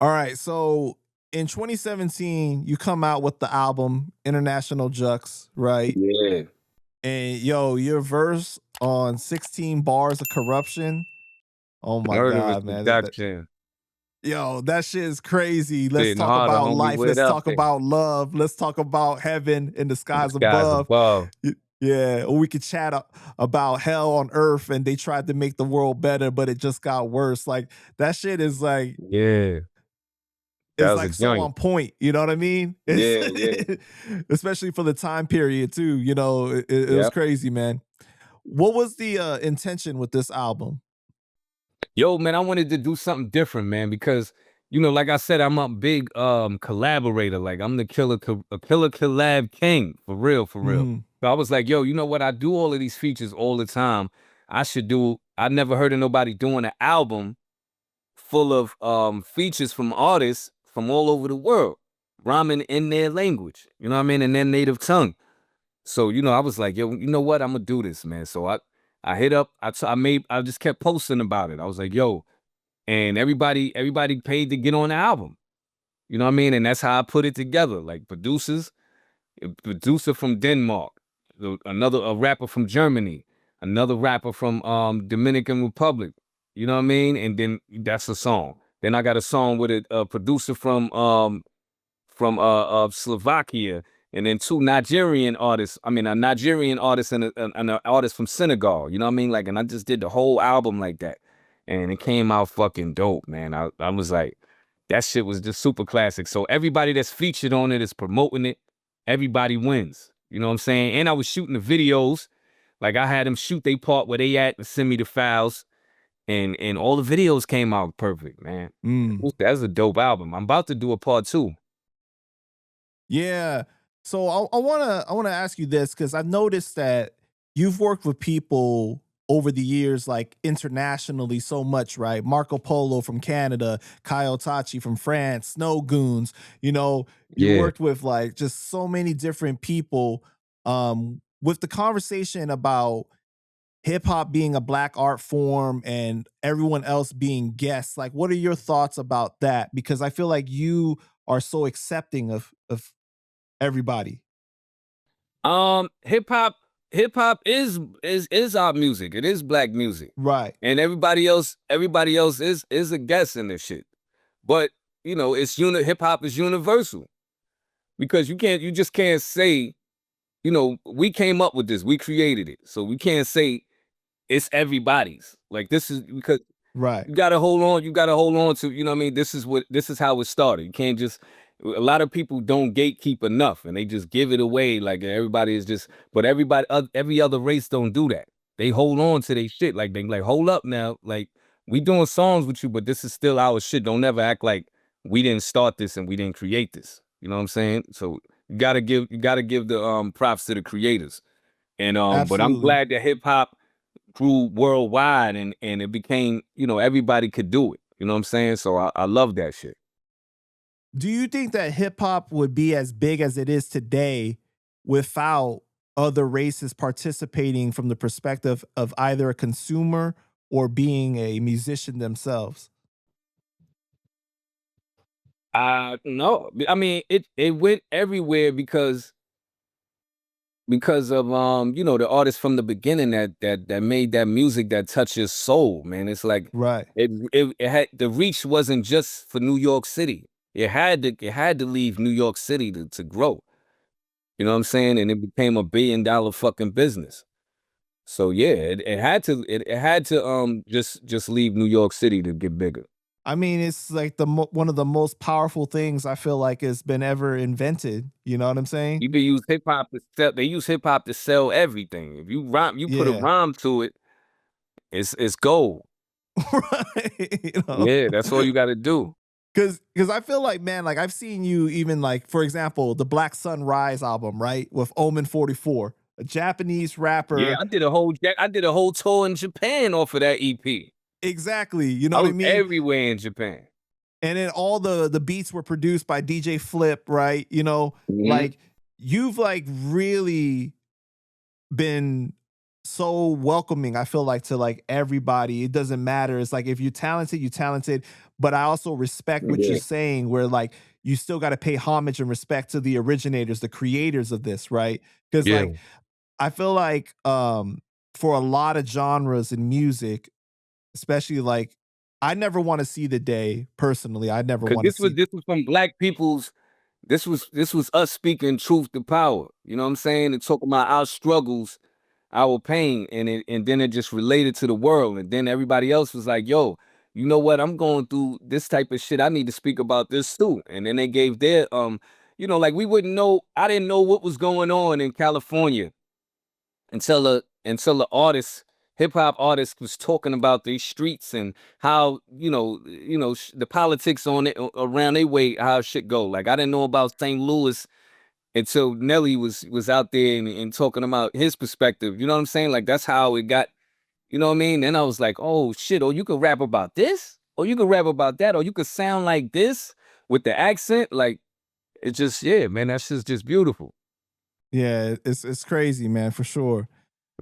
All right, so in 2017, you come out with the album Ruste Juxx, right? Yeah. And yo, your verse on 16 bars of corruption. Oh my Murderous God, man. seduction. Yo, that shit is crazy. Let's Sitting talk harder, about homie, life. with Let's up talk there. about love. Let's talk about heaven in the In the skies skies above. above. Yeah, or we could chat about hell on earth and they tried to make the world better, but it just got worse. Like that shit is like Yeah. That was a so joint. on point. You know what I mean? Yeah, yeah. Especially for the time period too. You know, it was Yep. crazy, man. What was the intention with this album? Yo, man, I wanted to do something different, man, because you know, like I said, I'm a big collaborator. Like I'm the killer collab king, for real, for real. Mhm. So I was like, yo, you know what? I do all of these features all the time. I never heard of nobody doing an album full of features from artists from all over the world, rhyming in their language, you know what I mean, in their native tongue. So, you know, I was like, yo, you know what? I'm gonna do this, man. So I hit up, I just kept posting about it. I was like, yo, and everybody paid to get on the album. You know what I mean? And that's how I put it together. Like a producer from Denmark, a rapper from Germany, another rapper from Dominican Republic. You know what I mean? And then that's a song. Then I got a song with a producer from Slovakia, and then two Nigerian artists. I mean, a Nigerian artist and an artist from Senegal. You know what I mean? Like, and I just did the whole album like that, and it came out fucking dope, man. I was like, that shit was just super classic. So everybody that's featured on it is promoting it. Everybody wins. You know what I'm saying? And I was shooting the videos. Like I had them shoot they part where they at and send me the files. And all the videos came out perfect, man. Mm. That's a dope album. I'm about to do a part 2. Yeah. So I wanna ask you this because I've noticed that you've worked with people over the years, like internationally, so much, right? Marco Polo from Canada, Kyle Tachi from France, Snow Goons. You know, you Yeah. worked with like just so many different people. With the conversation about hip hop being a black art form and everyone else being guests, like what are your thoughts about that? Because I feel like you are so accepting of everybody. Hip hop is our music. It is black music. Right. And everybody else is a guest in this shit. But, you know, hip hop is universal. Because you just can't say, you know, we came up with this, we created it. So we can't say it's everybody's. Like this is because Right. you gotta hold on to, you know what I mean? This is how it started. You can't just a lot of people don't gatekeep enough and they just give it away like everybody is just but every other race don't do that. They hold on to their shit. Like they like, hold up now. Like we doing songs with you, but this is still our shit. Don't never act like we didn't start this and we didn't create this. You know what I'm saying? So you gotta give the props to the creators. And but I'm Absolutely. glad that hip hop grew worldwide and it became, you know, everybody could do it. You know what I'm saying? So I love that shit. Do you think that hip hop would be as big as it is today without other races participating from the perspective of either a consumer or being a musician themselves? No. I mean it went everywhere because of you know, the artists from the beginning that made that music that touches soul, man. It's like Right. it had the reach wasn't just for New York City. It had to leave New York City to grow. You know what I'm saying? And it became $1 billion fucking business. So yeah, it had to just leave New York City to get bigger. I mean, it's like one of the most powerful things I feel like has been ever invented. You know what I'm saying? You can use hip hop to sell. They use hip hop to sell everything. If you put a Yeah. rhyme to it, it's gold. Right. You know? Yeah, that's all you got to do. Cause I feel like, man, like I've seen you even like, for example, the Black Sunrise album, right? With Omen 44, a Japanese Yeah, rapper. I did a whole tour in Japan off of that EP. Exactly. You know I what I was mean? everywhere in Japan. And then all the beats were produced by DJ Flip, right? You know, Mhm. like you've like really been so welcoming. I feel like to like everybody. It doesn't matter. It's like if you're talented, you're talented. But I also respect what you're Yeah, saying, where like you still got to pay homage and respect to the originators, the creators of this, right? Because yeah. like I feel like for a lot of genres in music, especially like I never want to see the day personally. I never Cause want to see. this was from black people's. This was us speaking truth to power. You know what I'm saying? And talking about our struggles, our pain, and then it just related to the world. And then everybody else was like, "Yo, you know what? I'm going through this type of shit. I need to speak about this too." And then they gave their like we wouldn't know. I didn't know what was going on in California until the artist, hip hop artist, was talking about these streets and how the politics on it around their way, how shit go. Like I didn't know about St. Louis until Nelly was out there and talking about his perspective. You know what I'm saying? Like that's how it got. You know what I mean? Then I was like, oh shit! Oh, you could rap about this, or you could rap about that, or you could sound like this with the accent. Like it just, yeah, man, that shit's just beautiful. Yeah, it's crazy, man, for sure.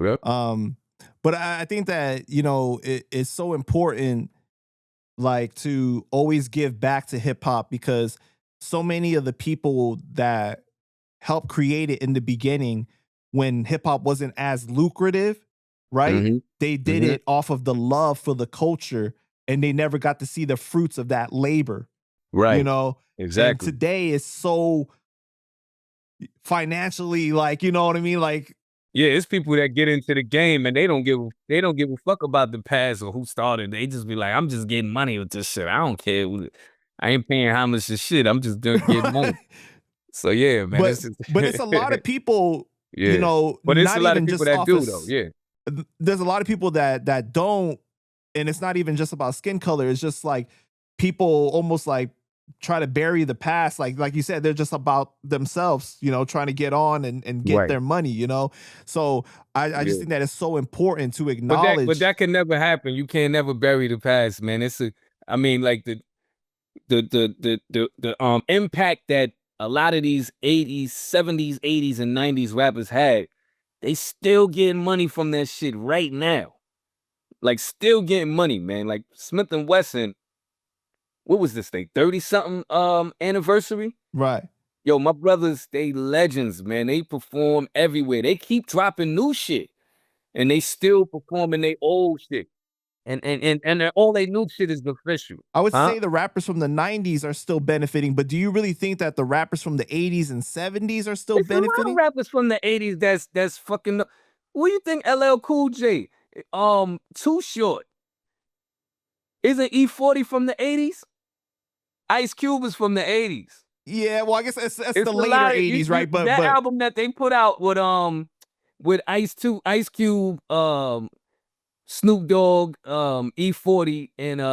Yep. Um, but I think that it's so important, like to always give back to hip hop because so many of the people that helped create it in the beginning, when hip hop wasn't as lucrative, right? Mm-hmm. They did Mm-hmm. it off of the love for the culture, and they never got to see the fruits of that labor, you Right. know. And Exactly. today is so financially, like, you know what I mean, like. Yeah, it's people that get into the game and they don't give a fuck about the past or who started. They just be like, I'm just getting money with this shit. I don't care. I ain't paying how much this shit. I'm just doing getting money. So yeah, man, but it's just but it's a lot of people, yeah. But it's a not lot of even people just that off do though. as Yeah. there's a lot of people that don't, and it's not even just about skin color. It's just like people almost like try to bury the past, like you said, they're just about themselves, trying to get on and get Right. their money, so I just Yeah. think that it's so important to But acknowledge. that can never happen. You can't never bury the past, man. I mean, like the impact that a lot of these 80s, 70s, 80s, and 90s rappers had, they still getting money from that shit right now. Like still getting money, man. Like Smith and Wesson, what was this thing? 30 something anniversary? Right. Yo, my brothers, they legends, man. They perform everywhere. They keep dropping new shit. And they still performing their old shit. And all they new shit is official. I would Huh? say the rappers from the 90s are still benefiting, but do you really think that the rappers from the 80s and 70s are still It's a lot of benefiting? rappers from the 80s that's fucking. What do you think LL Cool J? Too Short. Isn't E40 from the 80s? Ice Cube is from the 80s. Yeah, well, I guess that's It's the a later lot of you 80s, you right? But that but album that they put out with Ice Cube, Snoop Dogg, E40, and who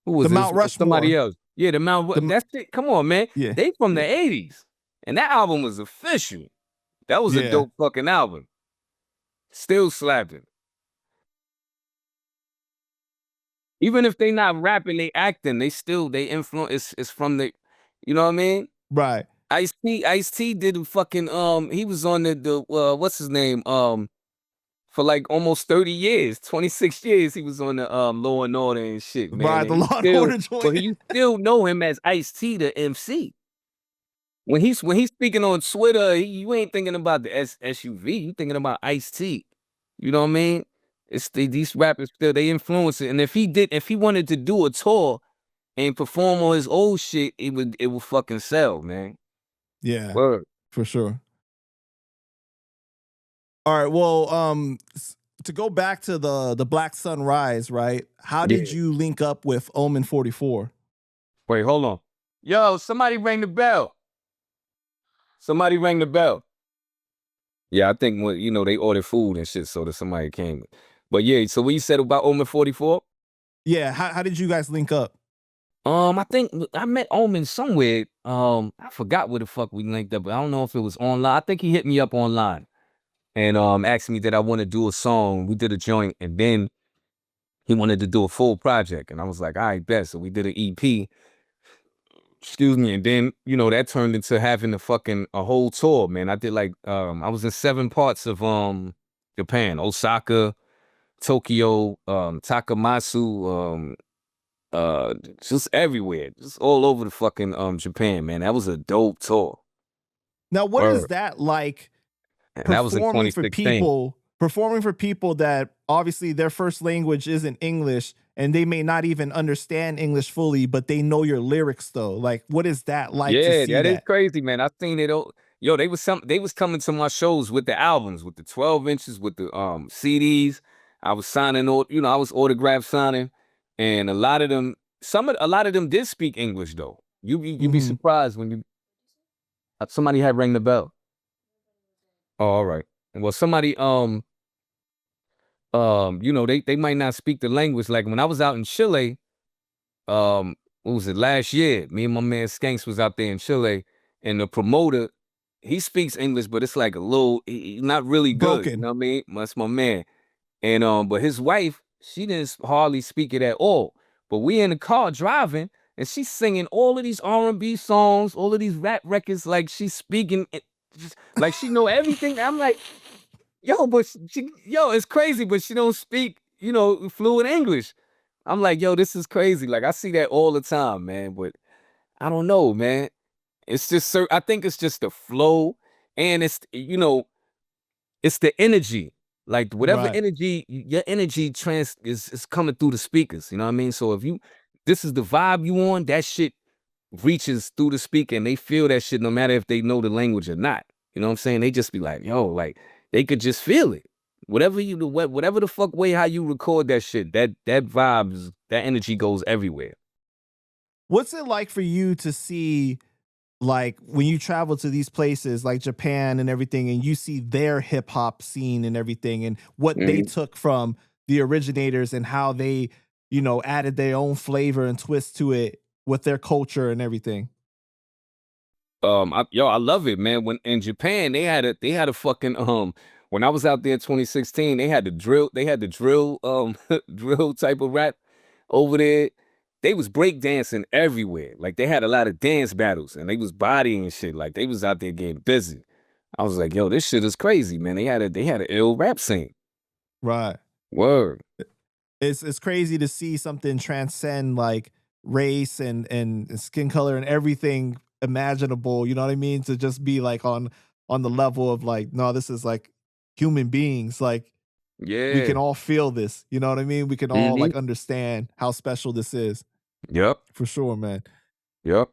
the was this? Mount Somebody Rushmore, else. Yeah, the the Mount. m- That's it. Come on, man. yeah, They from the yeah, 80s, and that album was official. That was a yeah, dope fucking album. Still slapping. Even if they not rapping, they acting. They influence. It's from the, you know what I mean? right. Ice T did a fucking he was on the what's his name for like almost 30 years, 26 years he was on the Law and Order and shit, man. Right, And the Law and Order but joint. you still know him as Ice T, the MC. When he's speaking on Twitter, you ain't thinking about the SUV, you thinking about Ice T. You know what I mean? These rappers still they influence it. And if he wanted to do a tour and perform on his old shit, it would fucking sell, man. Yeah, Word. for sure. All right, well, to go back to the Black Sunrise, right? How did Yeah. you link up with Omen 44? Wait, hold on. Yo, somebody rang the bell. Somebody rang the bell. Yeah, I think when they ordered food and shit, so that somebody came. But yeah, so what you said about Omen 44? Yeah, how did you guys link up? I think I met Omen somewhere. I forgot where the fuck we linked up, but I don't know if it was online. I think he hit me up online and asked me that I want to do a song. We did a joint, and then he wanted to do a full project, and I was like, all right, bet. So we did an EP. Excuse me, and then that turned into having a whole tour, man. I did like I was in 7 parts of Japan, Osaka, Tokyo, Takamatsu, just everywhere, just all over the fucking Japan, man. That was a dope tour. Now, what is Word. that like And that was in performing for 2016. people that obviously their first language isn't English and they may not even understand English fully, but they know your lyrics though? Like, what is that like to Yeah, see that is that? crazy, man. I seen it. Yo, they was coming to my shows with the albums, with the 12 inches, with the CDs. I was signing, I was autograph signing, and a lot of them did speak English though. You be Mhm. surprised when somebody had rang the bell. Oh, all right. Well, somebody they might not speak the language. Like when I was out in Chile, what was it, last year? Me and my man Skanks was out there in Chile, and the promoter, he speaks English, but it's like a little, not really good. You Broken. know what I mean? That's my man. And but his wife, she didn't hardly speak it at all. But we in the car driving, and she's singing all of these R&B songs, all of these rap records, like she's speaking it, like she know everything. I'm like, yo, but yo, it's crazy, but she don't speak, fluent English. I'm like, yo, this is crazy. Like I see that all the time, man. But I don't know, man. It's just I think it's just the flow, and it's the energy. Like whatever Right. energy, your energy is coming through the speakers. You know what I mean? So if this is the vibe you on, that shit reaches through the speaker, and they feel that shit no matter if they know the language or not. You know what I'm saying? They just be like, yo, like they could just feel it. Whatever the fuck way how you record that shit, that vibes, that energy goes everywhere. What's it like for you to see, like, when you travel to these places like Japan and everything, and you see their hip hop scene and everything, and what they Mhm. took from the originators and how they, added their own flavor and twist to it with their culture and everything? I love it, man. When in Japan, they had a fucking when I was out there in 2016, they had the drill drill type of rap over there. They was breakdancing everywhere. Like they had a lot of dance battles and they was bodying shit. Like they was out there getting busy. I was like, yo, this shit is crazy, man. They had an ill rap scene. Right. Word. It's crazy to see something transcend like race and skin color and everything imaginable, you know what I mean? To just be like on the level of like, no, this is like human beings. Like we can Yeah. all feel this, you know what I mean? We can all Hmm. like understand how special this is. Yep. For sure, man. Yep.